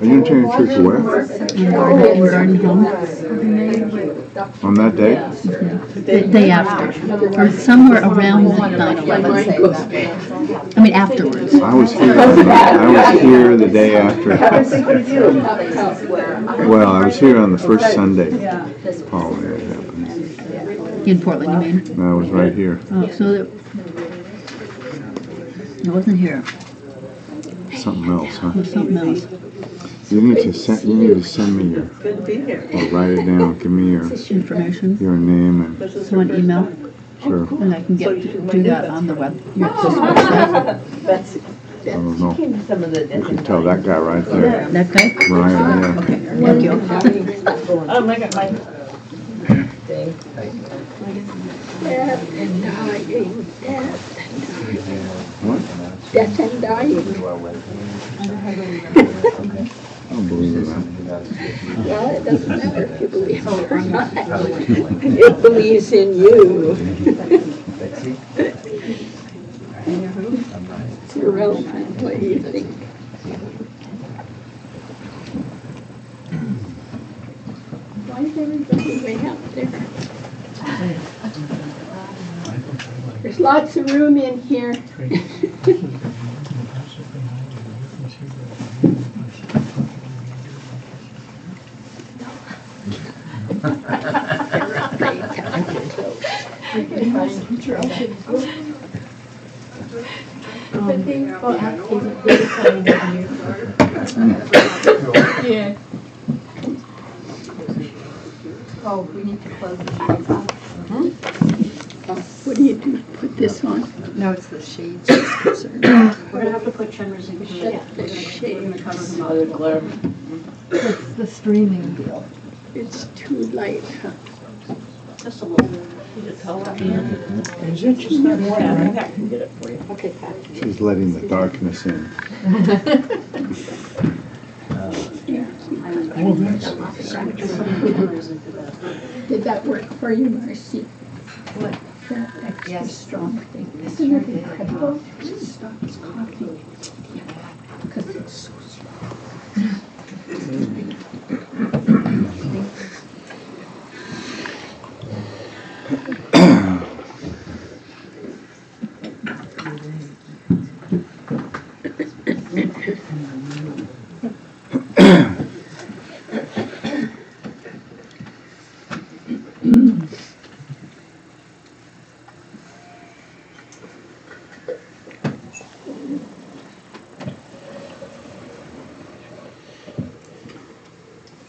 Unitarian Church where? Garden Home. On that day? The day after. Or somewhere around 9/11. I mean, afterwards. I was here the day after. Well, I was here on the first Sunday. Oh, yeah, it happened. In Portland, you mean? I was right here. Oh, so it wasn't here. Something else, huh? It was something else. You need to send me your, or write it down. Give me your Information. name and So an email. sure. And I can do that on the website. I don't know. You can tell that guy right there. That guy? Ryan, yeah. Okay, thank you. Oh my God, my thing. Death and dying, death What? death and dying. I don't believe in that. Well, it doesn't matter if you believe it or not. It believes in you. It's irrelevant what you think. Why is everybody way out there? There's lots of room in here. Yeah. Oh, we need to close the shades off. What do you do? Put this on? No, it's the shades. We're gonna have to put trimmers in here. The shades. It's the streaming deal. It's too light, huh? Just a little bit. Is it just not more? I can get it for you. Okay, Pat. She's letting the darkness in. Did that work for you, Marcy? What? That extra Yes. strong thing. Isn't it incredible? It stops coughing. Because it's so strong.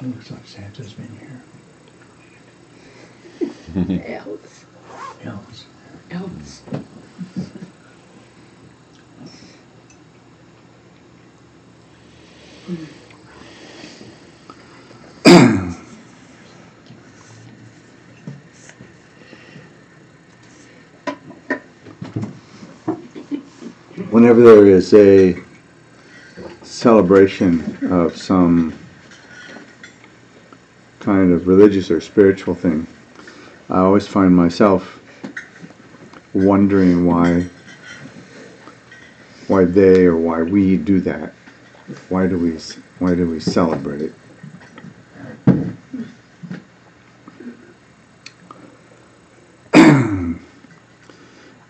Looks like Santa's been here. Elves. Elves. Elves. Whenever there is a celebration of some kind of religious or spiritual thing, I always find myself wondering why they or why we do that. Why do we celebrate?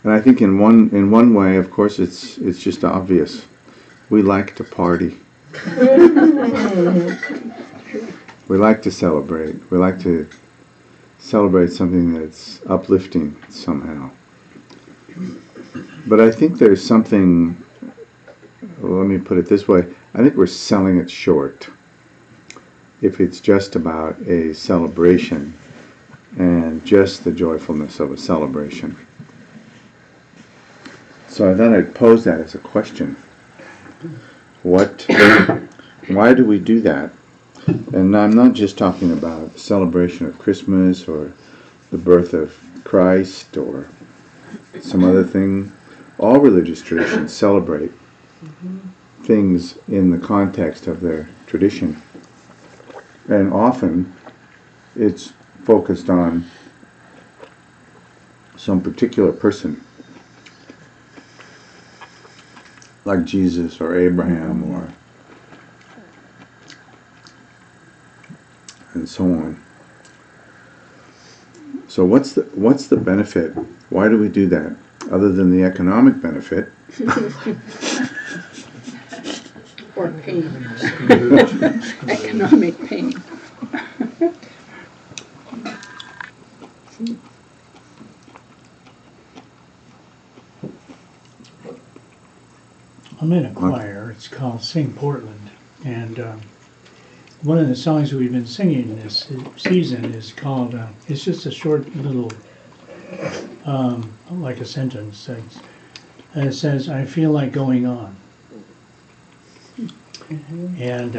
And I think in one way, of course, it's just obvious. We like to party. We like to celebrate. We like to celebrate something that's uplifting somehow. But I think there's something, let me put it this way, I think we're selling it short if it's just about a celebration and just the joyfulness of a celebration. So I thought I'd pose that as a question. Why do we do that? And I'm not just talking about the celebration of Christmas or the birth of Christ or some other thing. All religious traditions celebrate things in the context of their tradition. And often it's focused on some particular person. like Jesus or Abraham or and so on. So what's the benefit? Why do we do that? Other than the economic benefit? Or pain. Economic pain. I'm in a choir. It's called Sing Portland, and one of the songs we've been singing this season is called. It's just a short little, like a sentence. It says, "I feel like going on," and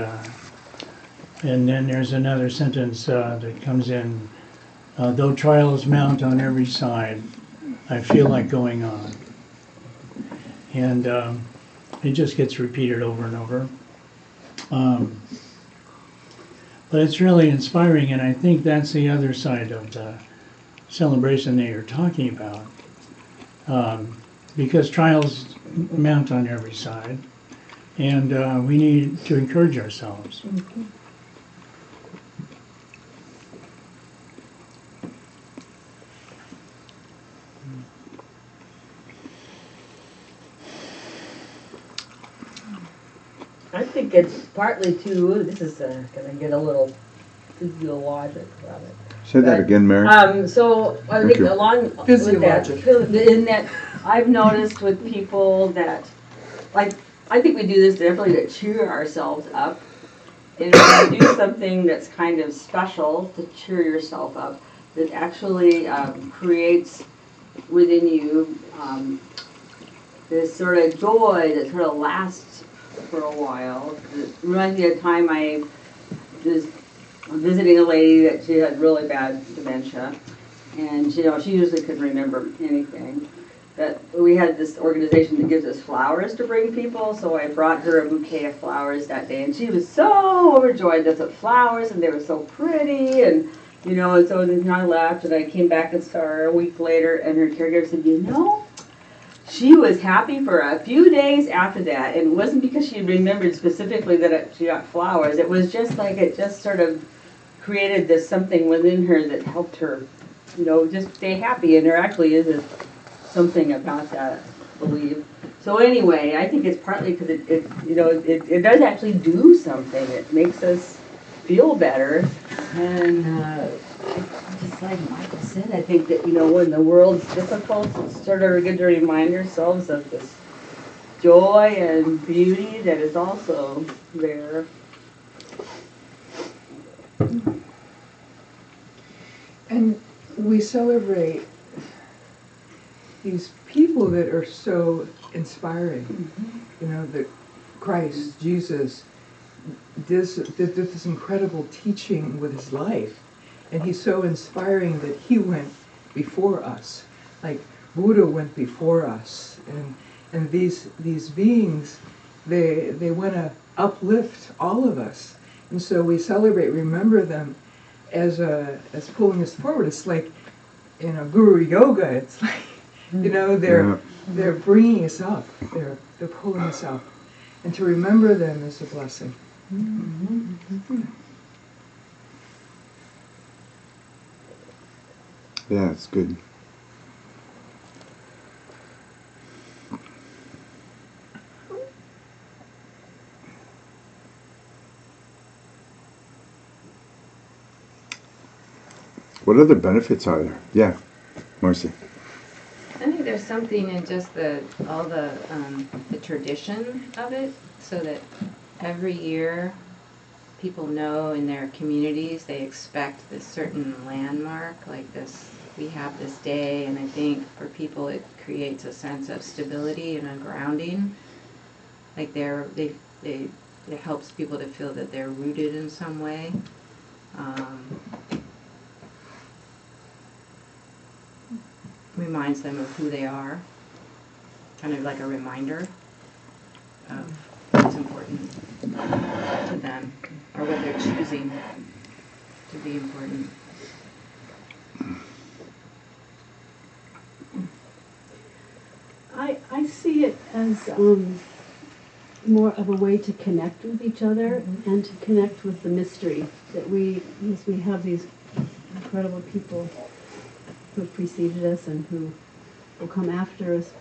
then there's another sentence that comes in. Though trials mount on every side, I feel like going on, and it just gets repeated over and over. But it's really inspiring, and I think that's the other side of the celebration that you're talking about. Because trials mount on every side, and we need to encourage ourselves. I think it's partly too, this is gonna get a little physiologic about it. Say that again, Mary. So I Thank think you. along with that, Physiologic. in that I've noticed with people that, like, I think we do this definitely to cheer ourselves up. And when you do something that's kind of special to cheer yourself up, that actually creates within you this sort of joy that sort of lasts for a while. It reminds me of a time I was visiting a lady that she had really bad dementia, and she usually couldn't remember anything. But we had this organization that gives us flowers to bring people, so I brought her a bouquet of flowers that day, and she was so overjoyed. That's what flowers, and they were so pretty, and and so then I left, and I came back and saw her a week later, and her caregiver said, she was happy for a few days after that, and it wasn't because she remembered specifically that she got flowers. It was just like it just sort of created this something within her that helped her, just stay happy. And there actually is something about that, I believe. So anyway, I think it's partly because it does actually do something. It makes us feel better, and just like Michael said, I think that when the world's difficult, it's sort of good to remind ourselves of this joy and beauty that is also there. And we celebrate these people that are so inspiring. That Christ, Jesus, did this incredible teaching with his life. And he's so inspiring that he went before us. Like Buddha went before us. And these beings, they want to uplift all of us. And so we celebrate, remember them as pulling us forward. It's like, Guru Yoga, it's like, they're bringing us up. They're pulling us up. And to remember them is a blessing. Mm-hmm. Yeah, it's good. What other benefits are there? Yeah, Marcy. I think there's something in just all the tradition of it, so that every year people know in their communities they expect this certain landmark, like this. We have this day, and I think for people it creates a sense of stability and a grounding. Like it helps people to feel that they're rooted in some way. Reminds them of who they are, kind of like a reminder of what's important to them, or what they're choosing to be important. I see it as more of a way to connect with each other and to connect with the mystery that we have these incredible people who have preceded us and who will come after us.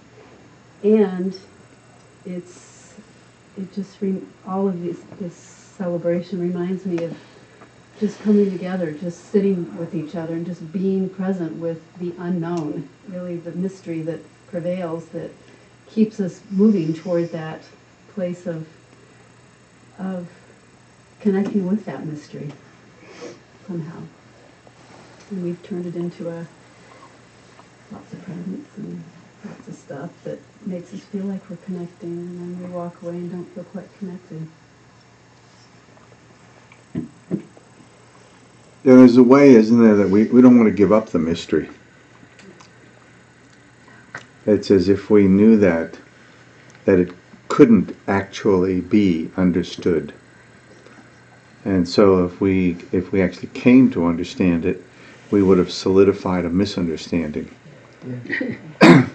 And all of this celebration reminds me of just coming together, just sitting with each other and just being present with the unknown, really the mystery that prevails, that keeps us moving toward that place of connecting with that mystery somehow. And we've turned it into lots of presents and lots of stuff that makes us feel like we're connecting, and then we walk away and don't feel quite connected. Yeah, there's a way, isn't there, that we don't want to give up the mystery. It's as if we knew that it couldn't actually be understood. And so if we actually came to understand it, we would have solidified a misunderstanding. Yeah.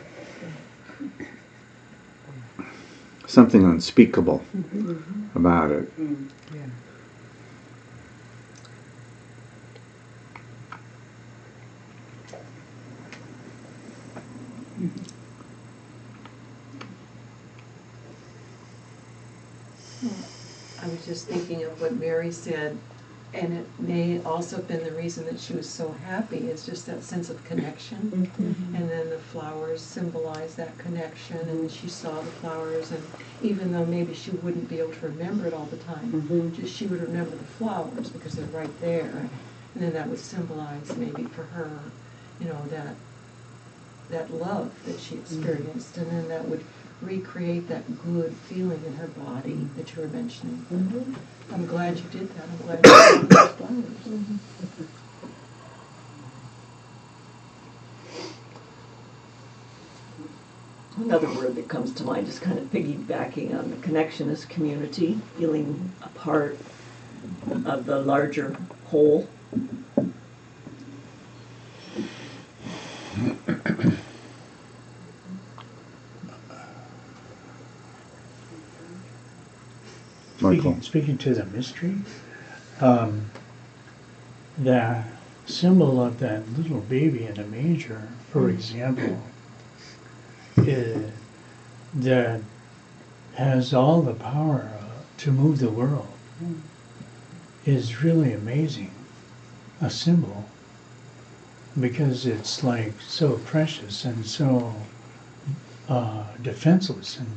Something unspeakable about it. Yeah. I was just thinking of what Mary said, and it may also have been the reason that she was so happy, is just that sense of connection. And then the flowers symbolize that connection, and she saw the flowers, and even though maybe she wouldn't be able to remember it all the time, just she would remember the flowers because they're right there. And then that would symbolize maybe for her, that love that she experienced, and then that would recreate that good feeling in her body that you were mentioning. I'm glad you did that. I'm glad you saw those flowers. Another word that comes to mind is kind of piggybacking on the connection is community, feeling a part of the larger whole. Michael. Speaking to the mystery, the symbol of that little baby in a manger, for example, that has all the power to move the world, is really amazing. A symbol, because it's like so precious and so defenseless and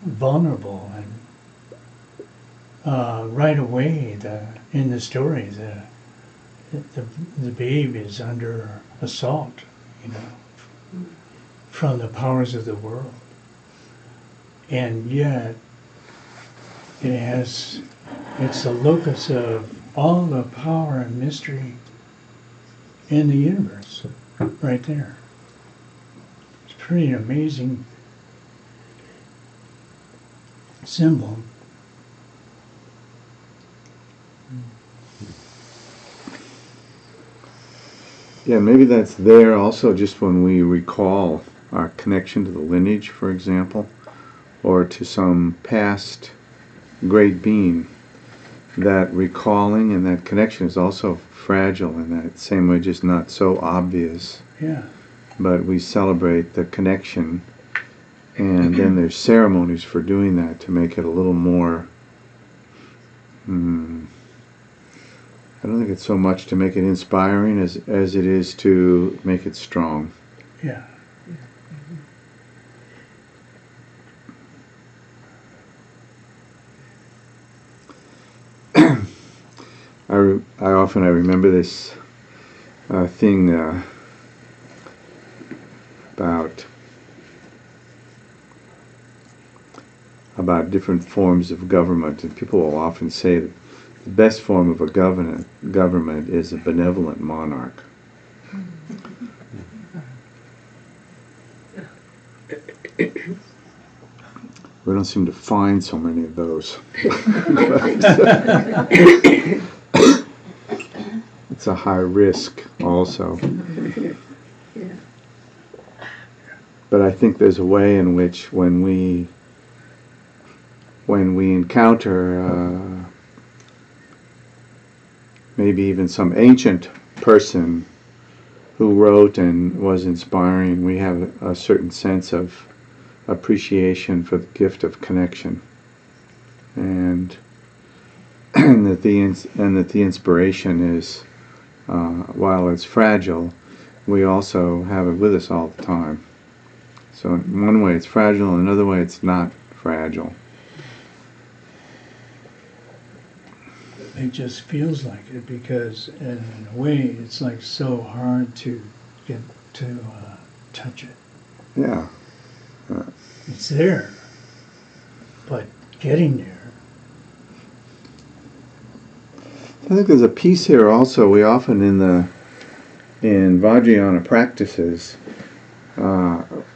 vulnerable, and right away in the story the babe is under assault, from the powers of the world, and yet it's the locus of all the power and mystery in the universe, right there. It's a pretty amazing symbol. Yeah, maybe that's there also just when we recall our connection to the lineage, for example, or to some past great being. That recalling and that connection is also fragile in that same way, just not so obvious. Yeah. But we celebrate the connection, and then there's ceremonies for doing that to make it a little more I don't think it's so much to make it inspiring as it is to make it strong. Yeah. I remember this thing about different forms of government, and people will often say that the best form of a government is a benevolent monarch. We don't seem to find so many of those. It's a high risk also. But I think there's a way in which when we when we encounter maybe even some ancient person who wrote and was inspiring, we have a certain sense of appreciation for the gift of connection, and that the inspiration is, while it's fragile, we also have it with us all the time. So in one way it's fragile, in another way it's not fragile. It just feels like it because in a way it's like so hard to get to touch it. Yeah. It's there, but getting there. I think there's a piece here also. We often in Vajrayana practices,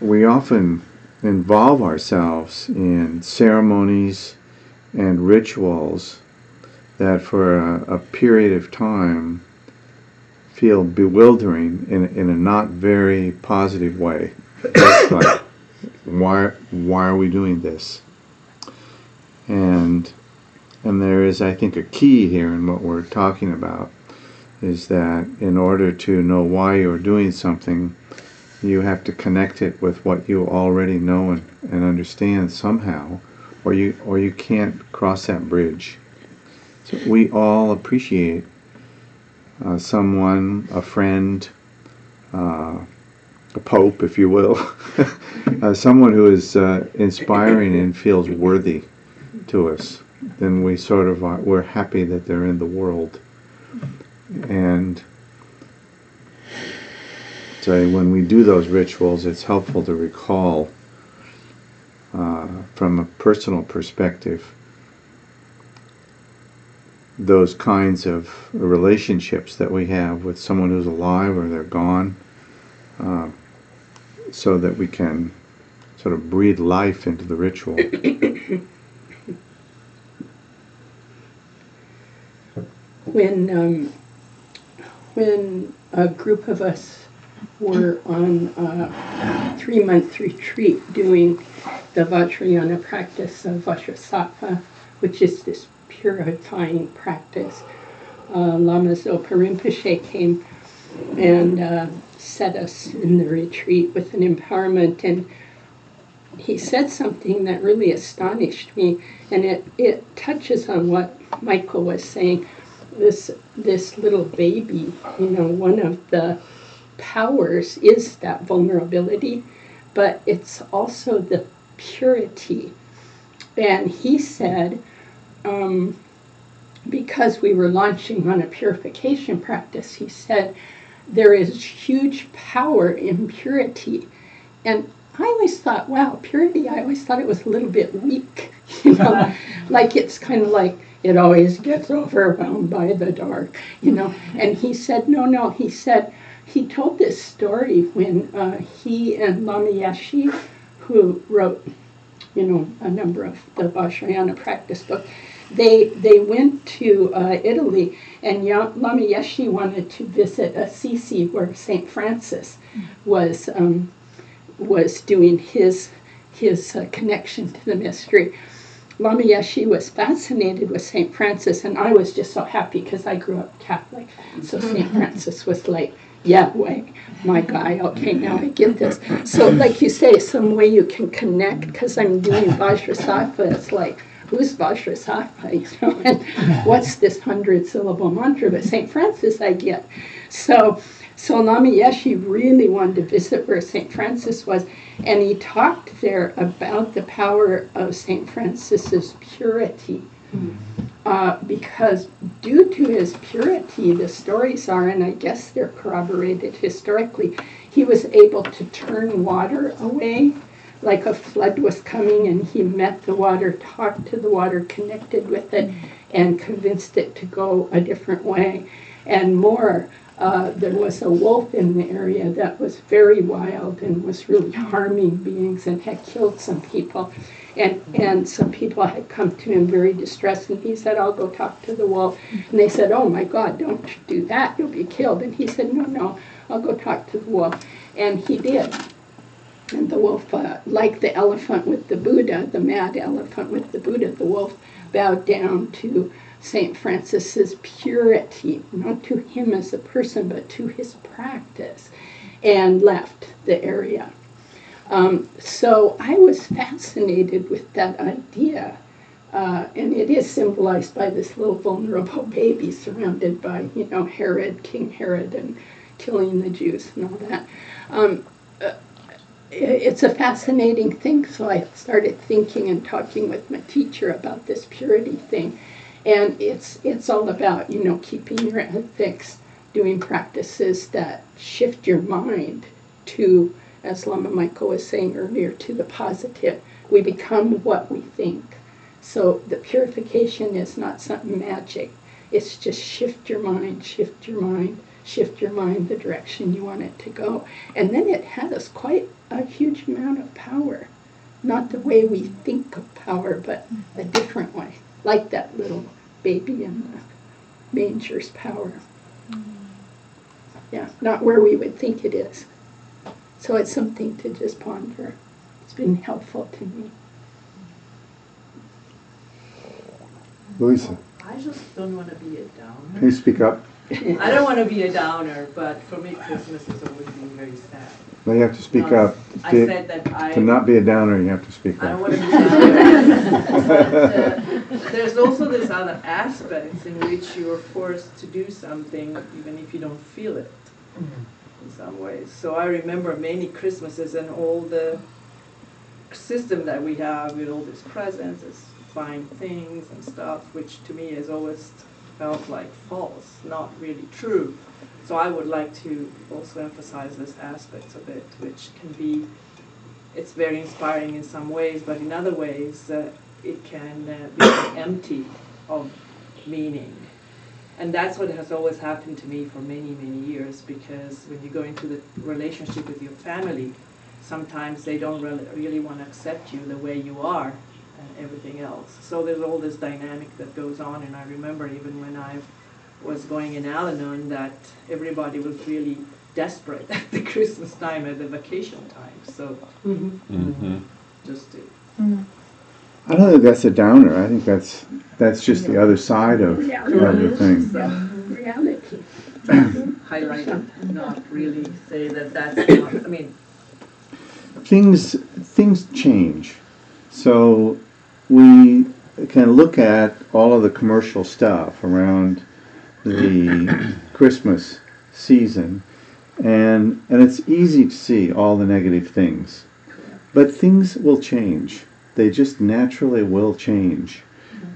we often involve ourselves in ceremonies and rituals that for a period of time feel bewildering in a not very positive way. It's like, why are we doing this? And there is, I think, a key here in what we're talking about, is that in order to know why you're doing something, you have to connect it with what you already know and understand somehow, or you can't cross that bridge. So we all appreciate someone, a friend, a pope, if you will, someone who is inspiring and feels worthy to us. Then we sort of we're happy that they're in the world. And so when we do those rituals, it's helpful to recall from a personal perspective those kinds of relationships that we have with someone who's alive or they're gone, so that we can sort of breathe life into the ritual. When a group of us were on a 3-month retreat doing the Vajrayana practice of Vajrasattva, which is this purifying practice, Lama Zopa Rinpoche came and set us in the retreat with an empowerment, and he said something that really astonished me, and it touches on what Michael was saying. This little baby, one of the powers is that vulnerability, but it's also the purity. And he said, because we were launching on a purification practice, he said, there is huge power in purity. And I always thought, wow, purity, I always thought it was a little bit weak, like it's kind of like it always gets overwhelmed by the dark, And he said, no, he said, he told this story when he and Lama Yeshe, who wrote, a number of the Vajrayana practice books, they went to Italy, and Lama Yeshe wanted to visit Assisi, where St. Francis was doing his connection to the mystery. Lama Yeshe was fascinated with St. Francis, and I was just so happy because I grew up Catholic. So St. Francis was like, yeah, wait, my guy, okay, now I get this. So like you say, some way you can connect, because I'm doing Vajrasattva, it's like, who's Vajrasattva, and what's this 100-syllable mantra? But St. Francis I get. So Lama Yeshe really wanted to visit where St. Francis was, and he talked there about the power of St. Francis's purity. Because due to his purity, the stories are, and I guess they're corroborated historically, he was able to turn water away, like a flood was coming, and he met the water, talked to the water, connected with it, and convinced it to go a different way. And more, there was a wolf in the area that was very wild and was really harming beings and had killed some people. And some people had come to him very distressed, and he said, I'll go talk to the wolf. And they said, oh my God, don't do that, you'll be killed. And he said, no, I'll go talk to the wolf. And he did. And the wolf, like the elephant with the Buddha, the mad elephant with the Buddha, the wolf bowed down to St. Francis's purity, not to him as a person, but to his practice, and left the area. So I was fascinated with that idea, and it is symbolized by this little vulnerable baby surrounded by, Herod, King Herod, and killing the Jews and all that. It's a fascinating thing, so I started thinking and talking with my teacher about this purity thing. And it's all about, keeping your ethics, doing practices that shift your mind to, as Lama Michael was saying earlier, to the positive. We become what we think. So the purification is not something magic. It's just shift your mind the direction you want it to go. And then it has quite a huge amount of power. Not the way we think of power, but a different way. Like that little baby in the manger's power. Yeah, not where we would think it is. So it's something to just ponder. It's been helpful to me. Louisa, I just don't want to be a downer. can you speak up? I don't want to be a downer, but for me, Christmas has always been very sad. No, you have to speak up. I said that To not be a downer, you have to speak I don't up. want to be a downer. But there's also this other aspect in which you are forced to do something even if you don't feel it in some ways. So I remember many Christmases and all the system that we have with all these presents, this buying things and stuff, which to me has always felt like false, not really true. So I would like to also emphasize this aspect of it, which can be, it's very inspiring in some ways, but in other ways it can be empty of meaning. And that's what has always happened to me for many, many years, because when you go into the relationship with your family, sometimes they don't really want to accept you the way you are and everything else. So there's all this dynamic that goes on, and I remember even when I was going in Al-Anon that everybody was really desperate at the Christmas time, at the vacation time. So just to... I don't think that's a downer. I think that's just the other side of the thing. Reality. highlight it, not really say that that's not, I mean... Things change. So we can look at all of the commercial stuff around the Christmas season, and it's easy to see all the negative things. But things will change. They just naturally will change.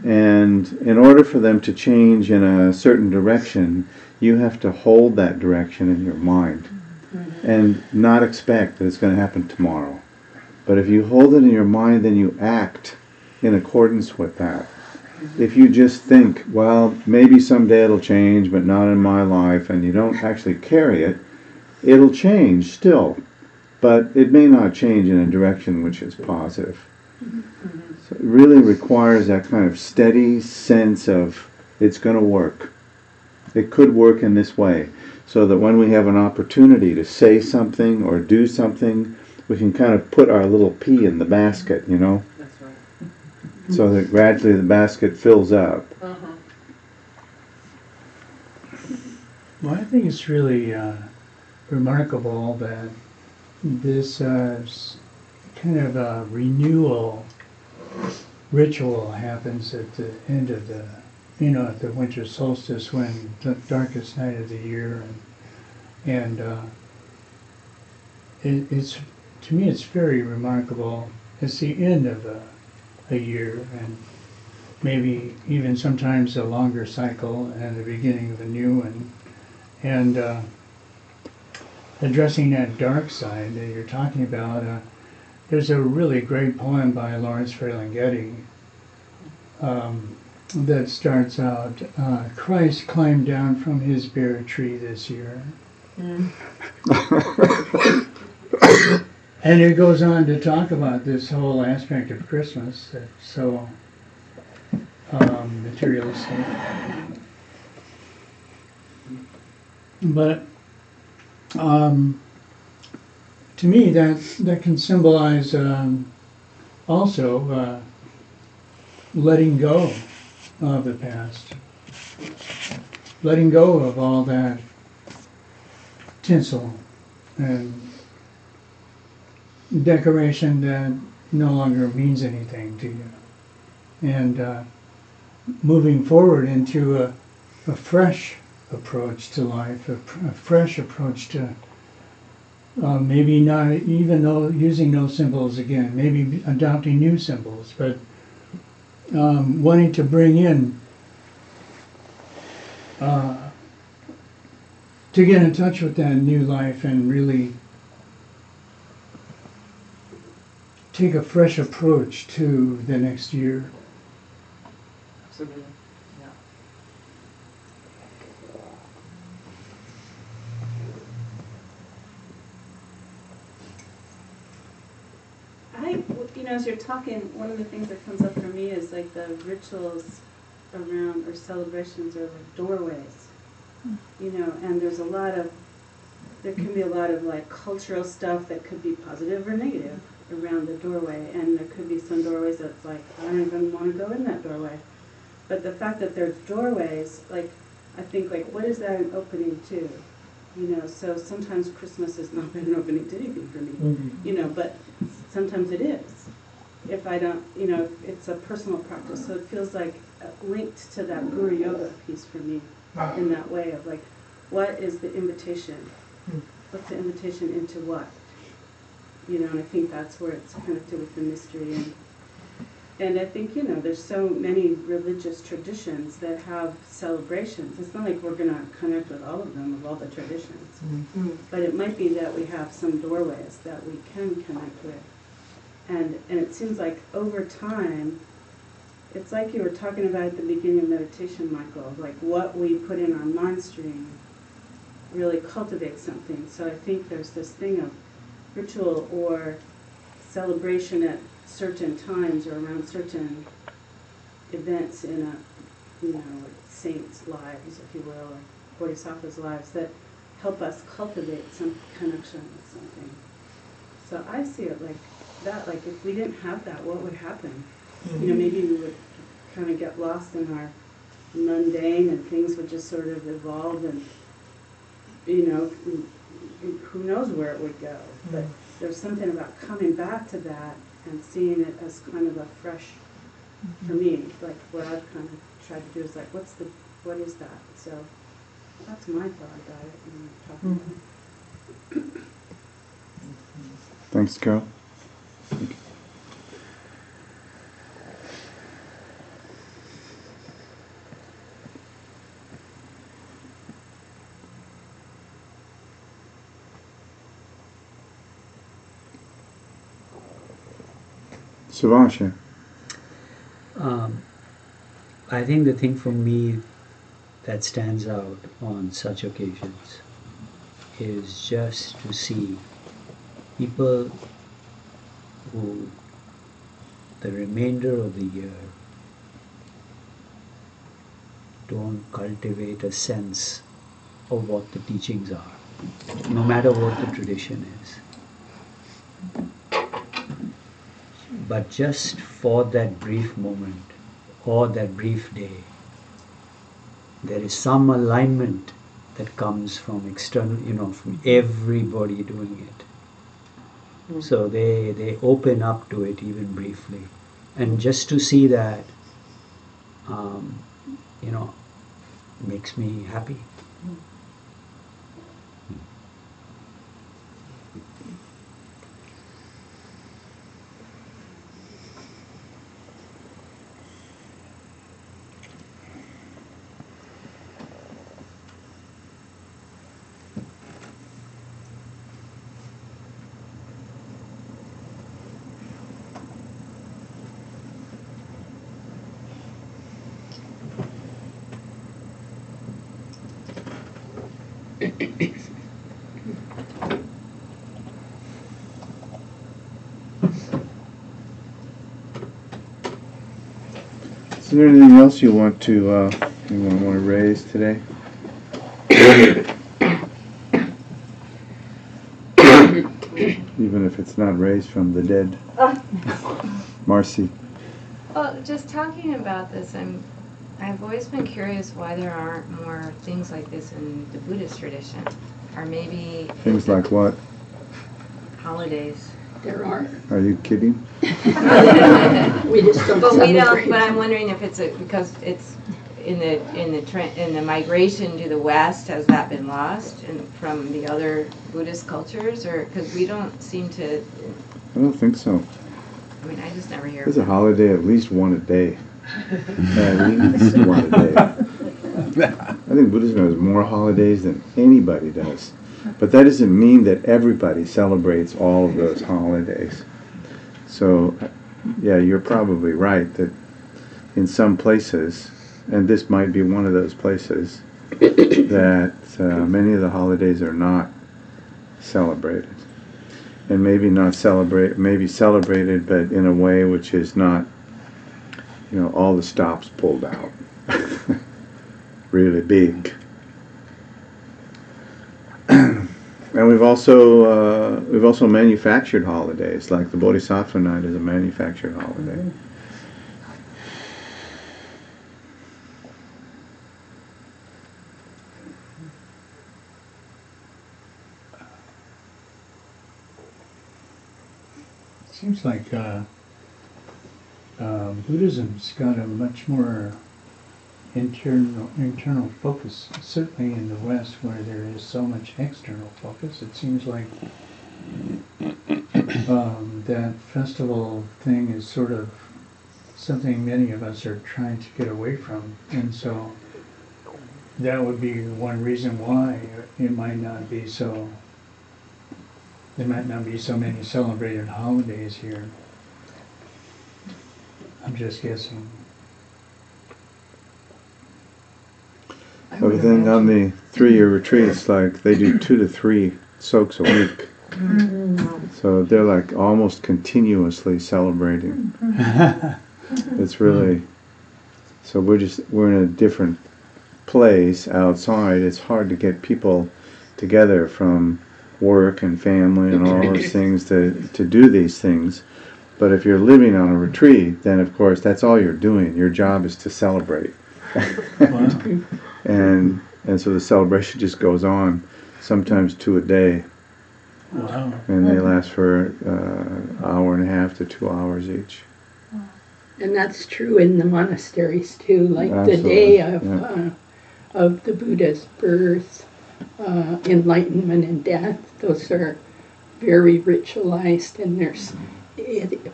And in order for them to change in a certain direction, you have to hold that direction in your mind and not expect that it's going to happen tomorrow. But if you hold it in your mind, then you act in accordance with that. If you just think, well, maybe someday it'll change, but not in my life, and you don't actually carry it, it'll change still. But it may not change in a direction which is positive. So it really requires that kind of steady sense of it's going to work. It could work in this way. So that when we have an opportunity to say something or do something, we can kind of put our little pea in the basket, you know? That's right. So that gradually the basket fills up. Well, I think it's really remarkable that this kind of a renewal ritual happens at the end of the, at the winter solstice, when the darkest night of the year, and it's, to me, it's very remarkable. It's the end of a year, and maybe even sometimes a longer cycle, and the beginning of a new one. And addressing that dark side that you're talking about, there's a really great poem by Lawrence Ferlinghetti that starts out, Christ climbed down from his bare tree this year. And it goes on to talk about this whole aspect of Christmas that's so materialistic. But to me, that can symbolize also letting go of the past, letting go of all that tinsel and decoration that no longer means anything to you, and moving forward into a fresh approach to life, a fresh approach to maybe not even though using those symbols again, maybe adopting new symbols, but wanting to bring in to get in touch with that new life and really take a fresh approach to the next year. Absolutely, yeah. As you're talking, one of the things that comes up for me is like the rituals around or celebrations are like doorways, and there can be a lot of like cultural stuff that could be positive or negative around the doorway, and there could be some doorways that's like, I don't even want to go in that doorway. But the fact that there's doorways, like, I think like, what is that an opening to? So sometimes Christmas has not been an opening to anything for me, but sometimes it is. If I don't, it's a personal practice, so it feels like linked to that Guru Yoga piece for me in that way of like, what is the invitation? What's the invitation into what? And I think that's where it's connected with the mystery. And I think, there's so many religious traditions that have celebrations. It's not like we're going to connect with all of them, of all the traditions. But it might be that we have some doorways that we can connect with. And it seems like over time, it's like you were talking about at the beginning of meditation, Michael, like what we put in our mind stream really cultivates something. So I think there's this thing of ritual or celebration at certain times or around certain events in like saints' lives, if you will, or bodhisattvas' lives that help us cultivate some connection with something. So I see it like that, like if we didn't have that, what would happen? Maybe we would kind of get lost in our mundane and things would just sort of evolve and, who knows where it would go. But there's something about coming back to that and seeing it as kind of a fresh, for me, like what I've kind of tried to do is like, what is that? So that's my thought about it when we're talking about it. Thanks, Carol. Savasha. I think the thing for me that stands out on such occasions is just to see people who the remainder of the year don't cultivate a sense of what the teachings are, no matter what the tradition is. But just for that brief moment or that brief day, there is some alignment that comes from external, from everybody doing it. So they open up to it even briefly. And just to see that, makes me happy. Is there anything else you want to raise today? it's not raised from the dead. Marcy. Well, just talking about this, I've always been curious why there aren't more things like this in the Buddhist tradition, or maybe Things like what? holidays. There are. Are you kidding? We just don't But we don't. celebrate. But I'm wondering if it's because it's in the migration to the West, has that been lost from the other Buddhist cultures, or because we don't seem to? I don't think so. I mean, I just never hear. There's a holiday at least one a day. At least one a day. I think Buddhism has more holidays than anybody does. But that doesn't mean that everybody celebrates all of those holidays. So, yeah, you're probably right that in some places, and this might be one of those places, that many of the holidays are not celebrated. And maybe celebrated, but in a way which is not, all the stops pulled out. Really big. And we've also manufactured holidays, like the Bodhisattva Night is a manufactured holiday. Mm-hmm. Seems like Buddhism's got a much more internal focus. Certainly in the West, where there is so much external focus, it seems like that festival thing is sort of something many of us are trying to get away from, and so that would be one reason why there might not be so many celebrated holidays here. I'm just guessing. But then on the 3-year retreats, like they do 2 to 3 soaks a week. So they're like almost continuously celebrating. It's really, so we're in a different place outside. It's hard to get people together from work and family and all those things to do these things. But if you're living on a retreat, then of course that's all you're doing. Your job is to celebrate. Wow. And so the celebration just goes on, sometimes 2 a day. Wow. And they last for an hour and a half to 2 hours each. And that's true in the monasteries too, like Absolutely, the day yeah. of the Buddha's birth, enlightenment and death. Those are very ritualized, and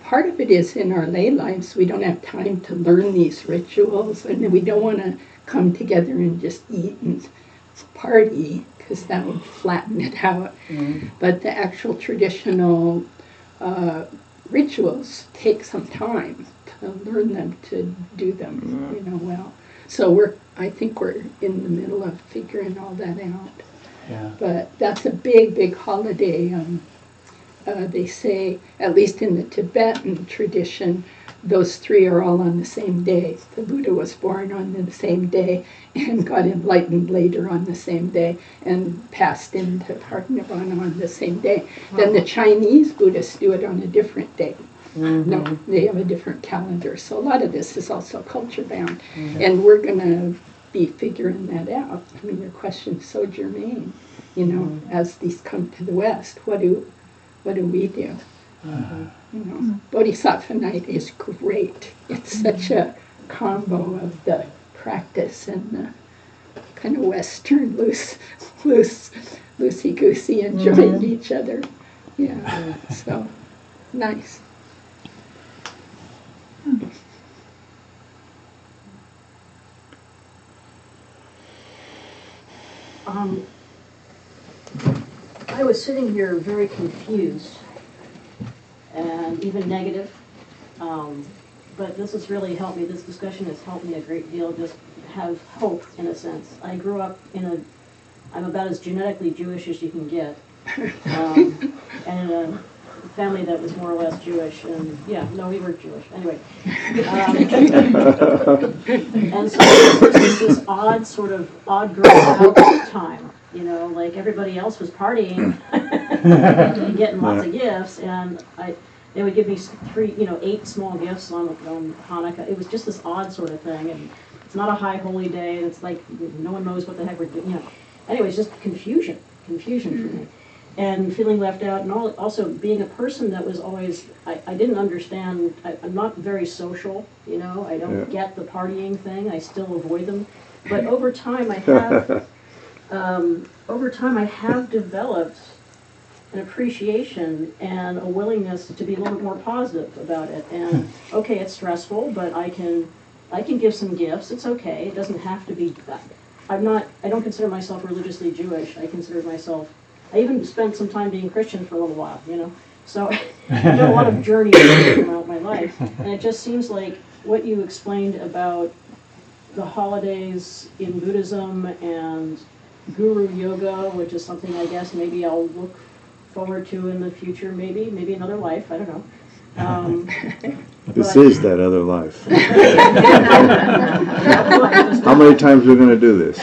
part of it is in our lay lives. We don't have time to learn these rituals, and we don't want to come together and just eat and party, because that would flatten it out. But the actual traditional rituals take some time to learn them, to do them, well. So I think we're in the middle of figuring all that out. Yeah. But that's a big, big holiday. They say, at least in the Tibetan tradition, those 3 are all on the same day. The Buddha was born on the same day and got enlightened later on the same day and passed into Parinirvana on the same day. Then the Chinese Buddhists do it on a different day. No, they have a different calendar. So a lot of this is also culture bound. And we're going to be figuring that out. I mean, your question's so germane. As these come to the West, what do we do? Bodhisattva Night is great. It's such a combo of the practice and the kind of Western loosey-goosey enjoying each other. Yeah, so nice. I was sitting here very confused and even negative, but this has really helped me. This discussion has helped me a great deal, just have hope in a sense. I grew up I'm about as genetically Jewish as you can get, and in a family that was more or less Jewish, and we were Jewish, anyway. And so this is this odd growing out time You know, like everybody else was partying and getting lots of gifts, and they would give me 8 small gifts on Hanukkah. It was just this odd sort of thing, and it's not a high holy day, and it's like no one knows what the heck we're doing. You know, anyways, just confusion for me, and feeling left out, and also being a person that was always I didn't understand. I'm not very social. You know, I don't get the partying thing. I still avoid them, but over time I have. Developed an appreciation and a willingness to be a little bit more positive about it. And okay, it's stressful, but I can give some gifts. It's okay. It doesn't have to be. I don't consider myself religiously Jewish. I even spent some time being Christian for a little while. You know, so I've done a lot of journeys throughout my life, and it just seems like what you explained about the holidays in Buddhism and Guru Yoga, which is something I guess maybe I'll look forward to in the future, maybe another life, I don't know. This is that other life. How many times are we going to do this?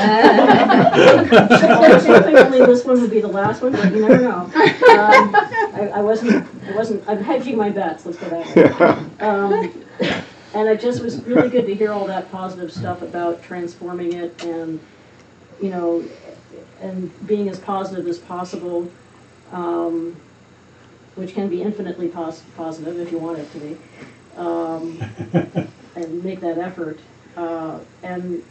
Typically this one would be the last one, but you never know. I'm hedging my bets, let's go that way. And it just was really good to hear all that positive stuff about transforming it and, you know, and being as positive as possible, which can be infinitely positive if you want it to be, and make that effort. And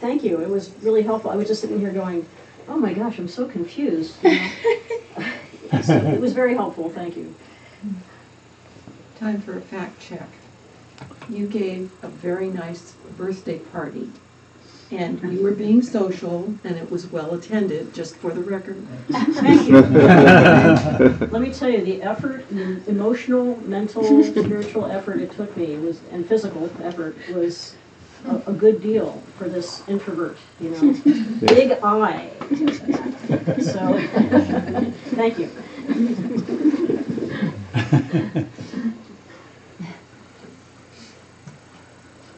thank you. It was really helpful. I was just sitting here going, oh my gosh, I'm so confused. You know? So it was very helpful. Thank you. Time for a fact check. You gave a very nice birthday party. And you were being social, and it was well attended, just for the record. Thank you. Let me tell you, the effort, the emotional, mental, spiritual effort it took me and physical effort was a good deal for this introvert, you know. Big I. So, thank you.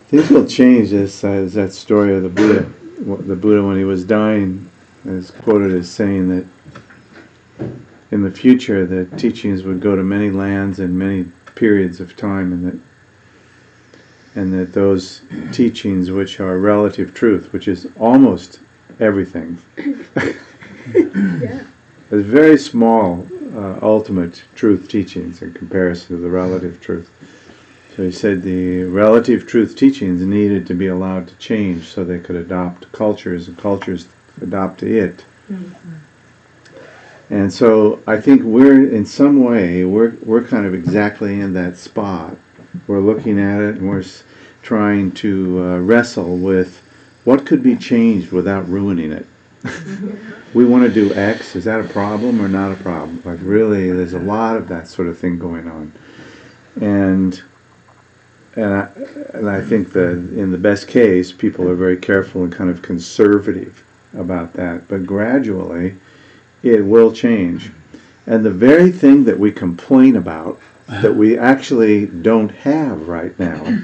Things will change as that story of the Buddha. The Buddha, when he was dying, is quoted as saying that in the future the teachings would go to many lands and many periods of time, and that those teachings, which are relative truth, which is almost everything, there's very small ultimate truth teachings in comparison to the relative truth. So he said the relative truth teachings needed to be allowed to change so they could adopt cultures and cultures adopt it. Mm-hmm. And so I think we're in some way we're kind of exactly in that spot. We're looking at it and we're trying to wrestle with what could be changed without ruining it. We want to do X. Is that a problem or not a problem? Like really, there's a lot of that sort of thing going on, and I think that in the best case, people are very careful and kind of conservative about that. But gradually, it will change. And the very thing that we complain about, that we actually don't have right now,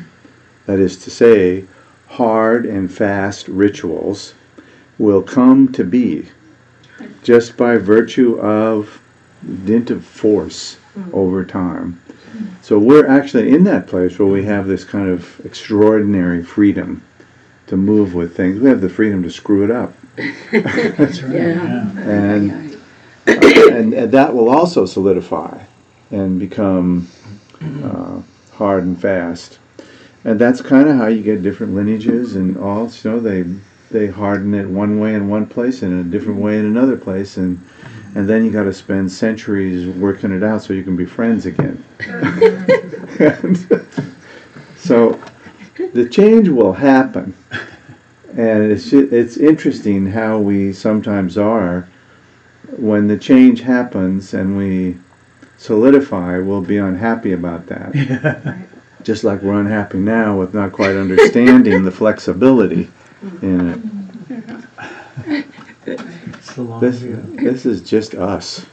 that is to say, hard and fast rituals, will come to be just by virtue of dint of force over time. So we're actually in that place where we have this kind of extraordinary freedom to move with things. We have the freedom to screw it up. That's right. And that will also solidify and become hard and fast. And that's kind of how you get different lineages and all. You know, they harden it one way in one place and a different way in another place, and then you got to spend centuries working it out so you can be friends again. So the change will happen, and it's interesting how we sometimes are. When the change happens and we solidify, we'll be unhappy about that. Yeah. Just like we're unhappy now with not quite understanding the flexibility in it. This is just us.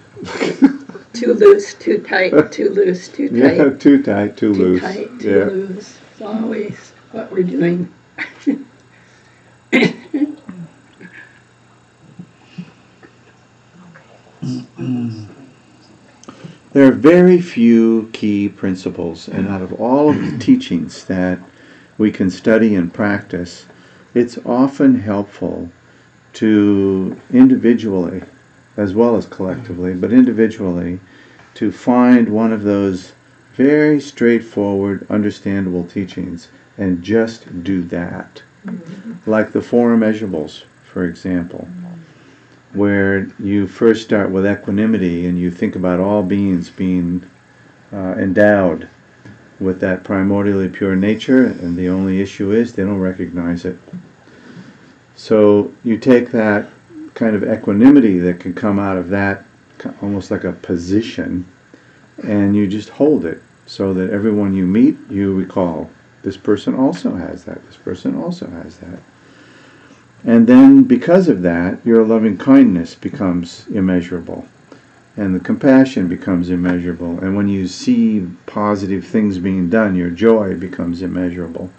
Too loose, too tight, too loose, too tight. Yeah, too tight, too loose. Too tight, too loose. It's always what we're doing. There are very few key principles, and out of all of the teachings that we can study and practice, it's often helpful to individually, as well as collectively, but individually, to find one of those very straightforward, understandable teachings and just do that. Like the four immeasurables, for example, where you first start with equanimity and you think about all beings being endowed with that primordially pure nature, and the only issue is they don't recognize it. So you take that kind of equanimity that can come out of that, almost like a position, and you just hold it so that everyone you meet, you recall, this person also has that, this person also has that. And then because of that, your loving kindness becomes immeasurable, and the compassion becomes immeasurable, and when you see positive things being done, your joy becomes immeasurable.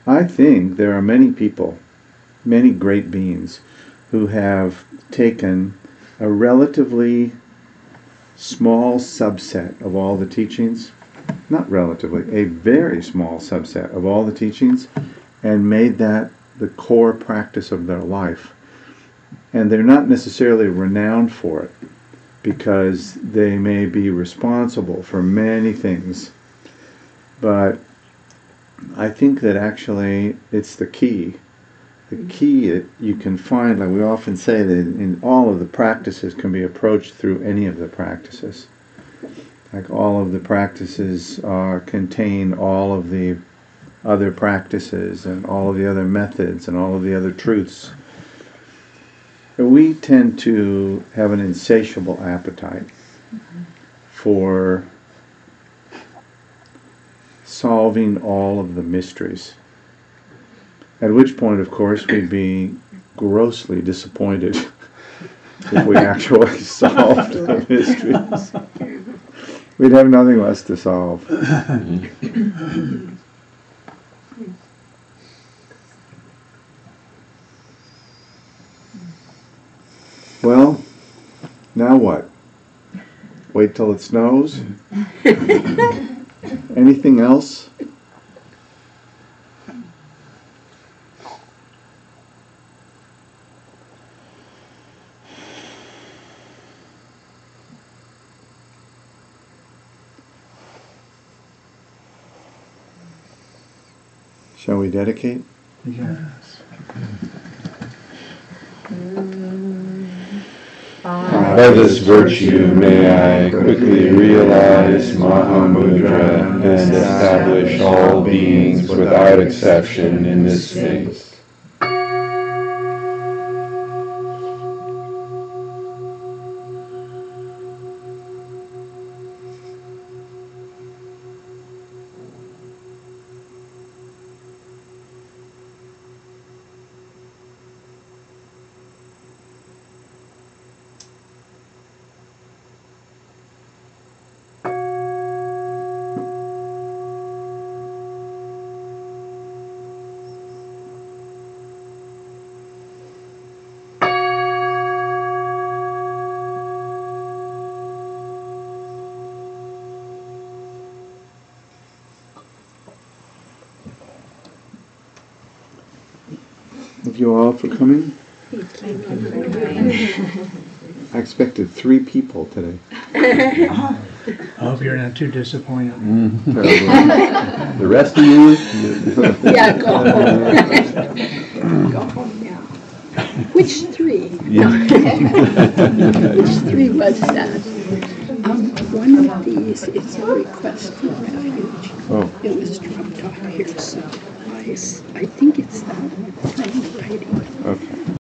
I think there are many people, many great beings, who have taken a relatively small subset of all the teachings, not relatively, a very small subset of all the teachings, and made that the core practice of their life. And they're not necessarily renowned for it, because they may be responsible for many things. But I think that actually it's the key. The key you can find, like we often say, that in all of the practices can be approached through any of the practices. Like all of the practices contain all of the other practices and all of the other methods and all of the other truths. We tend to have an insatiable appetite for solving all of the mysteries. At which point, of course, we'd be grossly disappointed if we actually solved the mysteries. We'd have nothing less to solve. Well, now what? Wait till it snows? Anything else? Shall we dedicate? Yes. By this virtue may I quickly realize Mahamudra and establish all beings without exception in this space. Thank you all for coming. I expected 3 people today. I hope you're not too disappointed. The rest of you? Yeah, go home. Go home, yeah. Which 3? Yeah. Which 3 was that? One of these is a request for refuge. Oh. It was dropped off here, so I think it's that one I'm writing. Okay.